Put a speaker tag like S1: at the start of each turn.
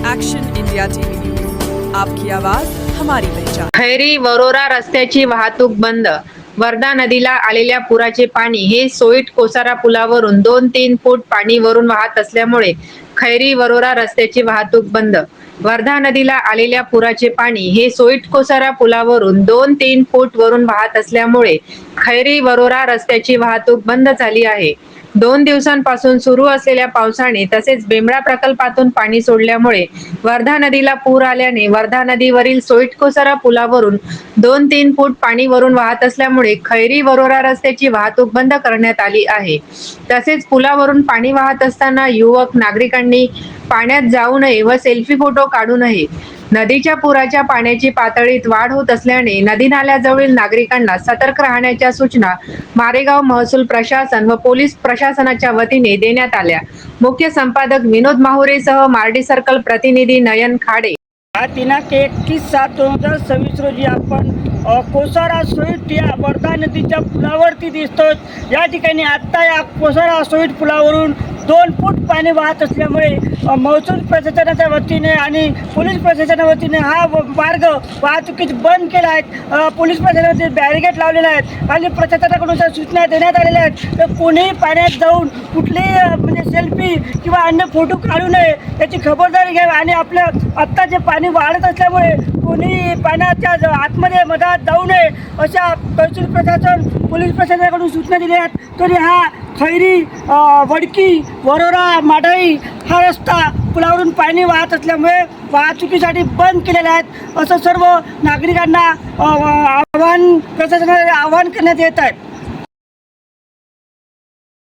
S1: Action India TV news, आपकी आवाज हमारी पहचान।
S2: खैरी वरोरा रस्त्याची वाहतूक बंद। वर्धा नदीला आलेल्या पुराचे पाणी हे सोईट कोसारा पुलावरून 2-3 फूट पाणी वरून वाहत असल्यामुळे खैरी वरोरा रस्त्याची वाहतूक बंद। वर्धा नदीला आलेल्या पुराचे पाणी हे सोईट कोसारा पुलावरून 2-3 फूट वरून वाहत असल्यामुळे खैरी वरोरा रस्त्याची वाहतूक बंद झाली आहे। 2 दिवसांपासून सुरू असलेल्या पावसाने तसेच बेंबळा प्रकल्पातून पाणी सोडल्यामुळे वर्धा नदीला पूर आल्याने वर्धा नदीवरील सोईट कोसारा पुलावरून 2-3 फूट पाणी वरून वाहत असल्यामुळे खैरी वरोरा रस्त्याची वाहतूक बंद करण्यात आली आहे। तसेच पुलावरून पाणी वाहत असताना युवक नागरिकांनी पाण्यात जाऊ नये व सेल्फी फोटो काढू नये। नदीच्या पुराच्या पाण्याची पातळीत वाढ होत असल्याने नदी नाल्याजवळील नागरिकांना सतर्क राहण्याच्या सूचना मारेगाव महसूल प्रशासन व पोलीस प्रशासनाच्या वतीने देण्यात आल्या। मुख्य संपादक विनोद माहुरेसह मार्डी सर्कल प्रतिनिधी नयन खाडे।
S3: दिनांक 21/7/2026 रोजी आपण कोसारा सोईट या वर्धा नदीच्या पुलावरती दिसतो। या ठिकाणी आत्ता या कोसारा सोईट पुलावरून 2 फूट पाणी वाहत असल्यामुळे महसूल प्रशासनाच्या वतीने आणि पोलीस प्रशासनाच्या वतीने हा मार्ग वाहतुकीस बंद केला आहे। पोलीस प्रशासनाचे बॅरिकेड लावलेले आहेत आणि प्रशासनाकडून सूचना देण्यात आलेल्या आहेत तर कोणीही पाण्यात जाऊन कुठलेही म्हणजे सेल्फी किंवा अन्य फोटो काढू नये याची खबरदारी घ्यावी आणि आपलं आत्ता जे पाणी वाढत असल्यामुळे कोणी पाण्याच्या आतमध्ये मधात जाऊ नये अशा महसूल प्रशासन पोलीस प्रशासनाकडून सूचना दिल्या आहेत। तरी हा खैरी वडकी वरोरा माढाई हा रस्ता पुलावरून पाणी वाहत असल्यामुळे वाहतुकीसाठी बंद केलेले आहेत असं सर्व नागरिकांना प्रशासनाने आवाहन करण्यात येत आहे।